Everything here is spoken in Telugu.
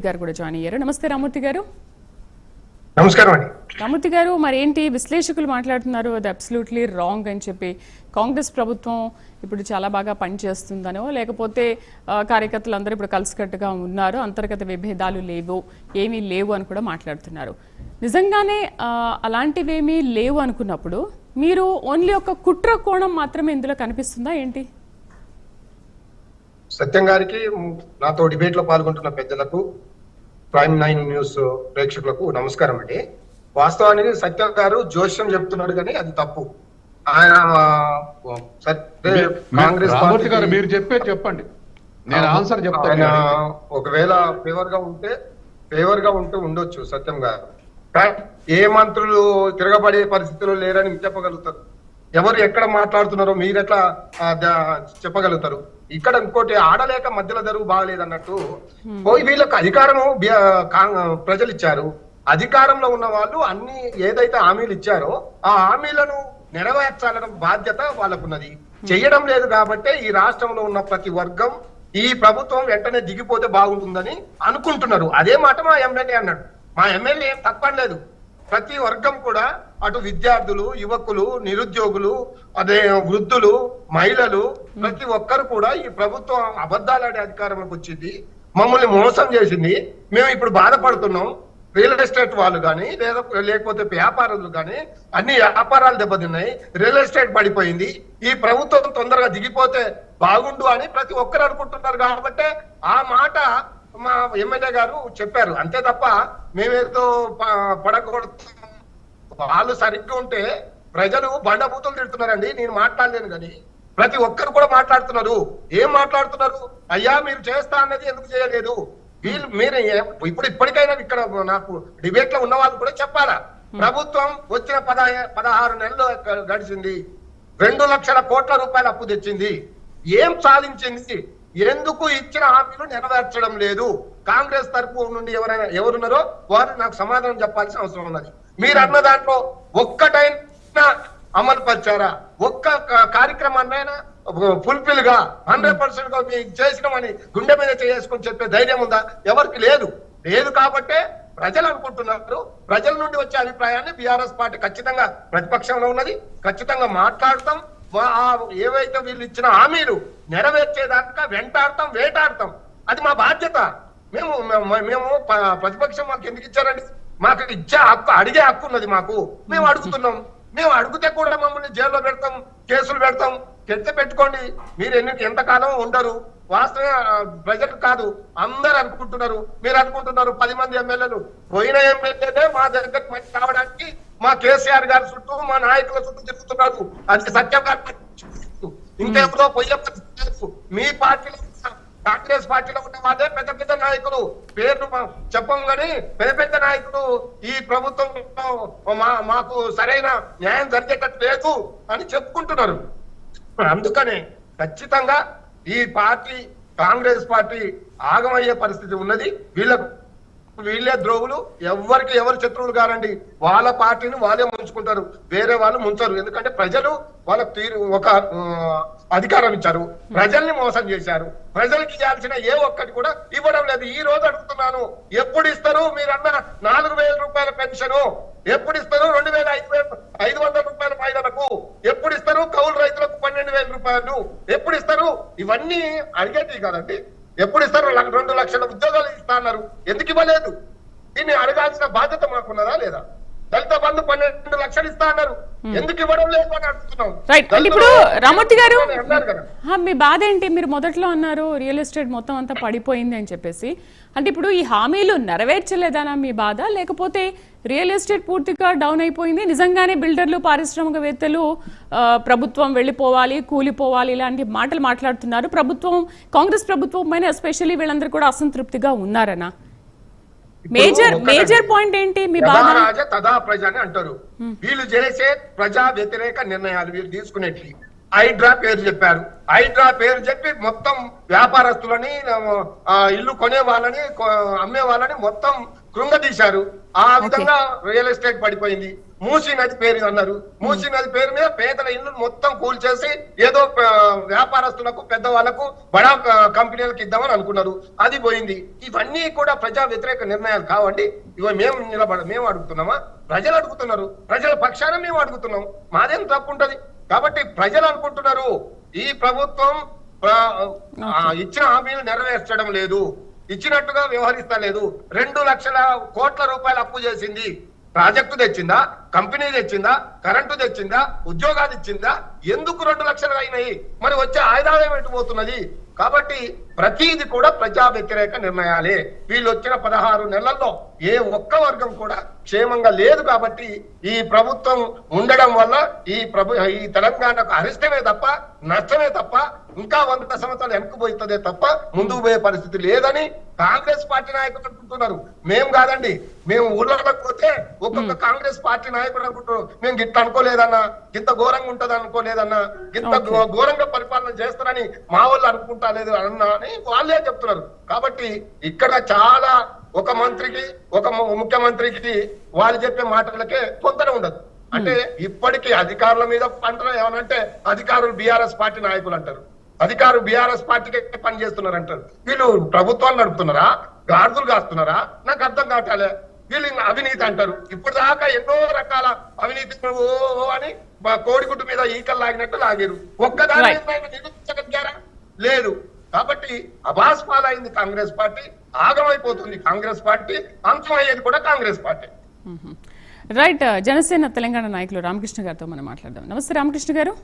గారు కూడా జాయిన్ అయ్యారు. నమస్తే రామూర్తి గారు. నమస్కారం అండి. రామూర్తి గారు, మరి ఏంటి విశ్లేషకులు మాట్లాడుతున్నారు అది అబ్సల్యూట్లీ రాంగ్ అని చెప్పి, కాంగ్రెస్ ప్రభుత్వం ఇప్పుడు చాలా బాగా పనిచేస్తుందనో లేకపోతే కార్యకర్తలు అందరూ ఇప్పుడు కలిసికట్టుగా ఉన్నారు, అంతర్గత విభేదాలు లేవు, ఏమీ లేవు అని కూడా మాట్లాడుతున్నారు. నిజంగానే అలాంటివేమీ లేవు అనుకున్నప్పుడు మీరు ఓన్లీ ఒక కుట్ర కోణం మాత్రమే ఇందులో కనిపిస్తుందా ఏంటి? సత్యం గారికి, నాతో డిబేట్ లో పాల్గొంటున్న పెద్దలకు, ప్రైమ్ 9 న్యూస్ ప్రేక్షకులకు నమస్కారం అండి. వాస్తవానికి సత్యం గారు జోష్యం చెప్తున్నాడు కానీ అది తప్పు. ఆయన కాంగ్రెస్ పార్టీ గారు మీరు చెప్పండి, నేను ఆన్సర్ చెప్తాను. ఒకవేళ ఫేవర్ గా ఉంటే ఉండొచ్చు సత్యం గారు, కానీ ఏ మంత్రులు తిరగబడే పరిస్థితుల్లో లేరని చెప్పగలుగుతారు? ఎవరు ఎక్కడ మాట్లాడుతున్నారో మీరు ఎట్లా చెప్పగలుగుతారు? ఇక్కడ ఇంకోటి ఆడలేక మధ్యలో జరుగు బాగలేదన్నట్టు పోయి వీళ్ళకి అధికారము ప్రజలు ఇచ్చారు. అధికారంలో ఉన్న వాళ్ళు అన్ని ఏదైతే హామీలు ఇచ్చారో ఆ హామీలను నెరవేర్చాలన్న బాధ్యత వాళ్ళకున్నది. చెయ్యడం లేదు కాబట్టి ఈ రాష్ట్రంలో ఉన్న ప్రతి వర్గం ఈ ప్రభుత్వం వెంటనే దిగిపోతే బాగుంటుందని అనుకుంటున్నారు. అదే మాట మా ఎమ్మెల్యే అన్నాడు. మా ఎమ్మెల్యే ఏం తప్పలేదు. ప్రతి వర్గం కూడా, అటు విద్యార్థులు, యువకులు, నిరుద్యోగులు, అదే వృద్ధులు, మహిళలు, ప్రతి ఒక్కరు కూడా ఈ ప్రభుత్వం అబద్ధాలాడే అధికారంలోకి వచ్చింది, మమ్మల్ని మోసం చేసింది, మేము ఇప్పుడు బాధపడుతున్నాం. రియల్ ఎస్టేట్ వాళ్ళు కానీ లేకపోతే వ్యాపారులు కానీ అన్ని వ్యాపారాలు దెబ్బతిన్నాయి, రియల్ ఎస్టేట్ పడిపోయింది, ఈ ప్రభుత్వం తొందరగా దిగిపోతే బాగుండు అని ప్రతి ఒక్కరు అనుకుంటున్నారు. కాబట్టి ఆ మాట మా ఎమ్మెల్యే గారు చెప్పారు, అంతే తప్ప మేమేదో పడకూడదు. వాళ్ళు సరిగ్గా ఉంటే ప్రజలు బండబూతులు తిడుతున్నారండి. నేను మాట్లాడలేను కానీ ప్రతి ఒక్కరు కూడా మాట్లాడుతున్నారు. ఏం మాట్లాడుతున్నారు? అయ్యా మీరు చేస్తా అన్నది ఎందుకు చేయలేదు? మీరు ఇప్పటికైనా ఇక్కడ నాకు డిబేట్ లో ఉన్న వాళ్ళు కూడా చెప్పాలా? ప్రభుత్వం వచ్చిన 16 నెలలు గడిచింది, 2 లక్షల కోట్ల రూపాయలు అప్పు తెచ్చింది, ఏం సాధించింది? ఎందుకు ఇచ్చిన హామీలు నెరవేర్చడం లేదు? కాంగ్రెస్ తరపు నుండి ఎవరున్నారో వారు నాకు సమాధానం చెప్పాల్సిన అవసరం ఉన్నది. మీరు అన్న దాంట్లో ఒక్కటైనా అమలు పరిచారా? ఒక్క కార్యక్రమాన్నైనా ఫుల్ఫిల్ గా 100% గా మీకు చేసినామని గుండె మీద చేసుకుని చెప్పే ధైర్యం ఉందా? ఎవరికి లేదు. కాబట్టే ప్రజలు అనుకుంటున్నారు. ప్రజల నుండి వచ్చే అభిప్రాయాన్ని బీఆర్ఎస్ పార్టీ ఖచ్చితంగా ప్రతిపక్షంలో ఉన్నది, ఖచ్చితంగా మాట్లాడతాం. ఏవైతే వీళ్ళు ఇచ్చిన హామీలు నెరవేర్చేదాకా వెంటాడతాం, వేటాడతాం. అది మా బాధ్యత. మేము ప్రతిపక్షం మాకు ఎందుకు ఇచ్చారండి? మాకు ఇచ్చే హక్కు, అడిగే హక్కు ఉన్నది మాకు. మేము అడుగుతున్నాం. మేము అడిగితే కూడా మమ్మల్ని జైల్లో పెడతాం, కేసులు పెడతాం. పెట్టుకోండి, మీరు ఎంతకాలం ఉండరు. వాస్తవ ప్రజలు కాదు అందరు అనుకుంటున్నారు. మీరు అనుకుంటున్నారు 10 మంది ఎమ్మెల్యేలు, పోయిన ఎమ్మెల్యేనే మా దగ్గరకు మంచి రావడానికి మా కేసీఆర్ గారి చుట్టూ, మా నాయకుల చుట్టూ తిరుగుతున్నారు. అది సత్యం గారు. ఇంకెవరో పొయ్య మీ పార్టీలో, కాంగ్రెస్ పార్టీలో ఉన్న వాళ్ళే పెద్ద పెద్ద నాయకులు, పేర్లు చెప్పం కానీ పెద్ద పెద్ద నాయకులు ఈ ప్రభుత్వంలో మాకు సరైన న్యాయం జరిగేటట్టు లేదు అని చెప్పుకుంటున్నారు. అందుకనే ఖచ్చితంగా ఈ పార్టీ, కాంగ్రెస్ పార్టీ ఆగమయ్యే పరిస్థితి ఉన్నది. వీళ్ళే ద్రోవులు, ఎవరికి ఎవరు శత్రువులు కారండి. వాళ్ళ పార్టీని వాళ్ళే ముంచుకుంటారు, వేరే వాళ్ళు ముంచరు. ఎందుకంటే ప్రజలు వాళ్ళకు ఒక అధికారం ఇచ్చారు, ప్రజల్ని మోసం చేశారు. ప్రజలకి ఇవ్వాల్సిన ఏ ఒక్కటి కూడా ఇవ్వడం లేదు. ఈ రోజు అడుగుతున్నాను, ఎప్పుడు ఇస్తారు? మీరన్న 4,000 రూపాయల పెన్షను ఎప్పుడు ఇస్తారు? 2,500 రూపాయల మహిళలకు ఎప్పుడు ఇస్తారు? కౌలు రైతులకు 12,000 రూపాయలు ఎప్పుడు ఇస్తారు? ఇవన్నీ అడిగేటివి కదండి. ఎప్పుడు ఇస్తారు? 2 లక్షల ఉద్యోగాలు ఇస్తా అన్నారు, ఎందుకు ఇవ్వలేదు? దీన్ని అడగాల్సిన బాధ్యత మాకున్నదా లేదా? దళిత బంధు 12 లక్షలు ఇస్తా అన్నారు, ఎందుకు ఇవ్వడం లేదు అని అడుగుతున్నాం. ఇప్పుడు రామూర్తి గారు, మీ బాధ ఏంటి? మీరు మొదట్లో అన్నారు రియల్ ఎస్టేట్ మొత్తం అంతా పడిపోయింది అని చెప్పేసి. అంటే ఇప్పుడు ఈ హామీలు నెరవేర్చలేదనా మీ బాధ? లేకపోతే రియల్ ఎస్టేట్ పూర్తిగా డౌన్ అయిపోయింది, నిజంగానే బిల్డర్లు, పారిశ్రామికవేత్తలు ప్రభుత్వం వెళ్ళిపోవాలి, కూలిపోవాలి ఇలాంటి మాటలు మాట్లాడుతున్నారు? కాంగ్రెస్ ప్రభుత్వం పైన ఎస్పెషల్లీ వీళ్ళందరూ కూడా అసంతృప్తిగా ఉన్నారనా? మేజర్ పాయింట్ ఏంటి మీ బాధ? తదా ప్రజ అని అంటారు. వీళ్ళు చేసే ప్రజా వ్యతిరేక నిర్ణయాలు వీళ్ళు తీసుకునేవి. హైడ్రా పేరు చెప్పారు. హైడ్రా పేరు చెప్పి మొత్తం వ్యాపారస్తులని, ఇల్లు కొనే వాళ్ళని, అమ్మే వాళ్ళని మొత్తం కృంగదీశారు. ఆ విధంగా రియల్ ఎస్టేట్ పడిపోయింది. మూసీ నది పేరు అన్నారు. మూసీ నది పేరు మీద పేదల ఇల్లు మొత్తం కూల్చేసి ఏదో వ్యాపారస్తులకు పెద్దవాళ్లకు బడా కంపెనీలకు ఇద్దామని అనుకున్నారు. అది పోయింది. ఇవన్నీ కూడా ప్రజా వ్యతిరేక నిర్ణయాలు కావండి. ఇవి మేము అడుగుతున్నామా? ప్రజలు అడుగుతున్నారు. ప్రజల పక్షాన మేము అడుగుతున్నాం. మాదేం తప్పు ఉంటది? కాబట్టి ప్రజలు అనుకుంటున్నారు ఈ ప్రభుత్వం ఇచ్చిన హామీలు నెరవేర్చడం లేదు, ఇచ్చినట్టుగా వ్యవహరిస్తలేదు. 2 లక్షల కోట్ల రూపాయలు అప్పు చేసింది. ప్రాజెక్టు తెచ్చిందా? కంపెనీ తెచ్చిందా? కరెంటు తెచ్చిందా? ఉద్యోగాలు ఇచ్చిందా? ఎందుకు 2 లక్షలు అయినాయి? మరి వచ్చే ఆదాయం ఎటు పోతున్నది? కాబట్టి ప్రతిది కూడా ప్రజా వ్యతిరేక నిర్ణయాలే. వీళ్ళు వచ్చిన 16 నెలల్లో ఏ ఒక్క వర్గం కూడా క్షేమంగా లేదు. కాబట్టి ఈ ప్రభుత్వం ఉండడం వల్ల ఈ తెలంగాణకు అరిష్టమే తప్ప నష్టమే తప్ప ఇంకా 100 సంవత్సరాలు వెనక్కిపోతుందే తప్ప ముందుకు పోయే పరిస్థితి లేదని కాంగ్రెస్ పార్టీ నాయకులు అనుకుంటున్నారు. మేము కాదండి. మేము ఊళ్ళలోకి పోతే ఒక్కొక్క కాంగ్రెస్ పార్టీ నాయకుడు అనుకుంటున్నారు మేము గిట్ట అనుకోలేదన్నా, గింత ఘోరంగా ఉంటది అనుకోలేదన్నా, గింత ఘోరంగా పరిపాలన చేస్తారని మా వాళ్ళు అనుకుంటలేదు అన్నా అని వాళ్ళే చెప్తున్నారు. కాబట్టి ఇక్కడ చాలా ఒక మంత్రికి ఒక ముఖ్యమంత్రికి వాళ్ళు చెప్పే మాటలకే పొంతన ఉండదు. అంటే ఇప్పటికీ అధికారుల మీద పంటలు ఏమనంటే అధికారులు బీఆర్ఎస్ పార్టీ నాయకులు అంటారు, అధికారులు బీఆర్ఎస్ పార్టీకే పనిచేస్తున్నారు అంటారు. వీళ్ళు ప్రభుత్వాలు నడుపుతున్నారా? గాడిదలు కాస్తున్నారా? నాకు అర్థం కావట్లే. వీళ్ళు అవినీతి అంటారు. ఇప్పుడు దాకా ఎన్నో రకాల అవినీతి అని కోడిగుడ్డు మీద ఈకలు లాగినట్టు లాగారు. ఒక్కదాని నిరూపించగలిగారా? లేదు. కాబట్టి అభాస్పాలైంది కాంగ్రెస్ పార్టీ, ఆగమైపోతుంది కాంగ్రెస్ పార్టీ, అంశమయ్యేది కూడా కాంగ్రెస్ పార్టీ. రైట్. జనసేన తెలంగాణ నాయకులు రామకృష్ణ గారితో మనం మాట్లాడదాం. నమస్తే రామకృష్ణ గారు.